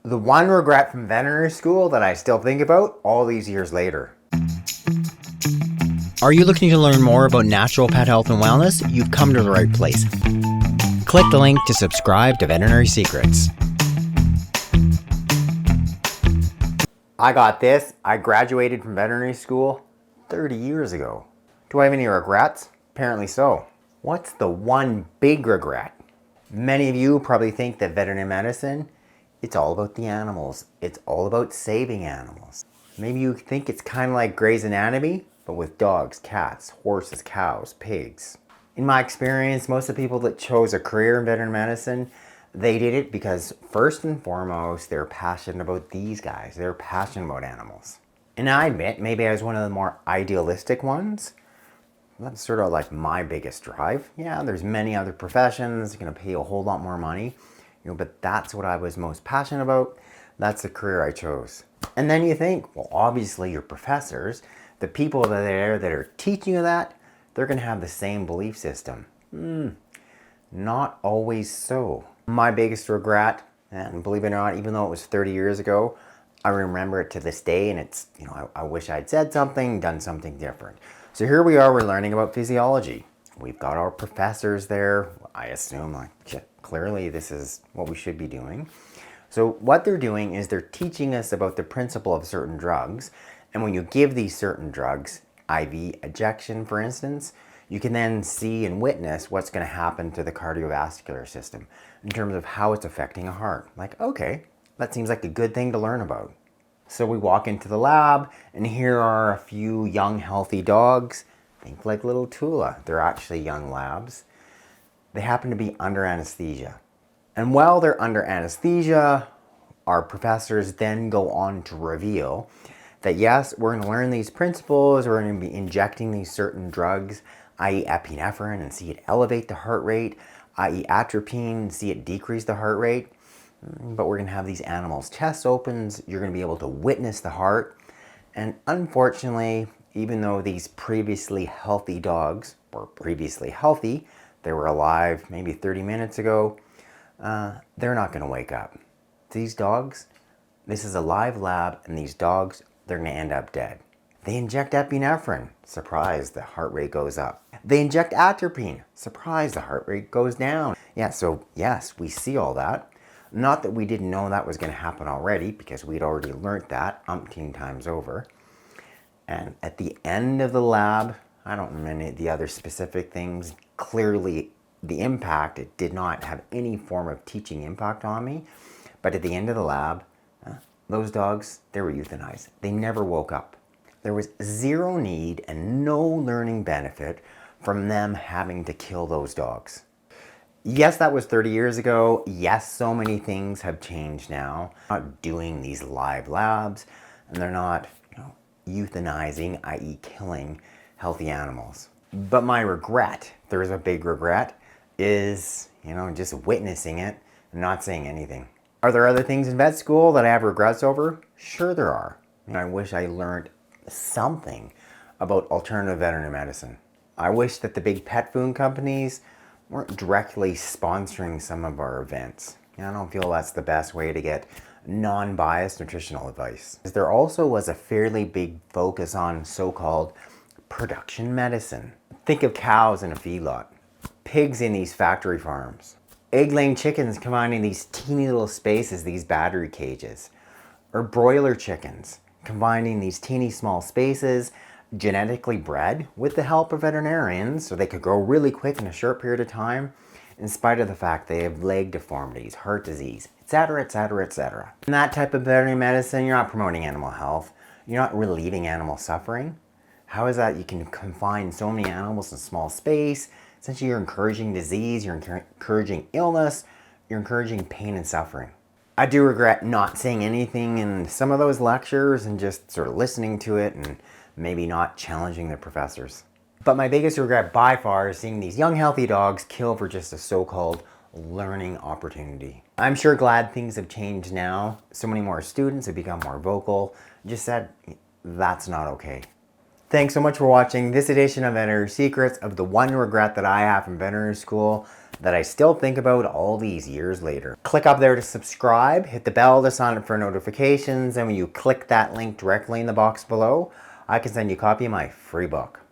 The one regret from veterinary school that I still think about all these years later. Are you looking to learn more about natural pet health and wellness? You've come to the right place. Click the link to subscribe to Veterinary Secrets. I got this. I graduated from veterinary school 30 years ago. Do I have any regrets? Apparently so. What's the one big regret? Many of you probably think that veterinary medicine, it's all about the animals. It's all about saving animals. Maybe you think it's kind of like Grey's Anatomy, but with dogs, cats, horses, cows, pigs. In my experience, most of the people that chose a career in veterinary medicine, they did it because first and foremost, they're passionate about these guys. They're passionate about animals. And I admit, maybe I was one of the more idealistic ones. That's sort of like my biggest drive. Yeah, there's many other professions going to pay a whole lot more money, but that's what I was most passionate about. That's the career I chose. And then you think, well, obviously your professors, the people that are there that are teaching you that, they're going to have the same belief system. Not always so. My biggest regret, and believe it or not, even though it was 30 years ago, I remember it to this day, and it's, I wish I'd said something, done something different. So here we are, we're learning about physiology. We've got our professors there. I assume, clearly this is what we should be doing. So what they're doing is they're teaching us about the principle of certain drugs. And when you give these certain drugs, IV ejection, for instance, you can then see and witness what's going to happen to the cardiovascular system in terms of how it's affecting a heart. Like, okay, that seems like a good thing to learn about. So we walk into the lab, and here are a few young, healthy dogs. Think like little Tula. They're actually young labs. They happen to be under anesthesia. And while they're under anesthesia, our professors then go on to reveal that yes, we're going to learn these principles, we're going to be injecting these certain drugs, i.e. epinephrine, and see it elevate the heart rate, i.e. atropine, and see it decrease the heart rate. But we're going to have these animals' chest opens, you're going to be able to witness the heart. And unfortunately, even though these previously healthy dogs were previously healthy, they were alive maybe 30 minutes ago, they're not going to wake up. These dogs, this is a live lab, and these dogs, they're going to end up dead. They inject epinephrine, surprise, the heart rate goes up. They inject atropine, surprise, the heart rate goes down. Yeah, so yes, we see all that. Not that we didn't know that was going to happen already, because we'd already learned that umpteen times over. And at the end of the lab, I don't remember any of the other specific things. Clearly, the impact, it did not have any form of teaching impact on me. But at the end of the lab, those dogs, they were euthanized. They never woke up. There was zero need and no learning benefit from them having to kill those dogs. Yes, that was 30 years ago. Yes, so many things have changed now. They're not doing these live labs, and they're not euthanizing, i.e. killing healthy animals. But my regret, there's a big regret, is, just witnessing it and not saying anything. Are there other things in vet school that I have regrets over? Sure there are. I wish I learned something about alternative veterinary medicine. I wish that the big pet food companies weren't directly sponsoring some of our events. I don't feel that's the best way to get non-biased nutritional advice. There also was a fairly big focus on so-called production medicine. Think of cows in a feedlot, pigs in these factory farms, egg-laying chickens combining these teeny little spaces, these battery cages, or broiler chickens combining these teeny small spaces, genetically bred with the help of veterinarians so they could grow really quick in a short period of time, in spite of the fact they have leg deformities, heart disease, etc., etc., etc. In that type of veterinary medicine, you're not promoting animal health. You're not relieving animal suffering. How is that you can confine so many animals in a small space? Essentially, you're encouraging disease, you're encouraging illness, you're encouraging pain and suffering. I do regret not saying anything in some of those lectures and just sort of listening to it and maybe not challenging the professors. But my biggest regret by far is seeing these young healthy dogs kill for just a so-called learning opportunity. I'm sure glad things have changed now. So many more students have become more vocal. Just said, that's not okay. Thanks so much for watching this edition of Veterinary Secrets of the one regret that I have from veterinary school that I still think about all these years later. Click up there to subscribe, hit the bell to sign up for notifications, and when you click that link directly in the box below, I can send you a copy of my free book.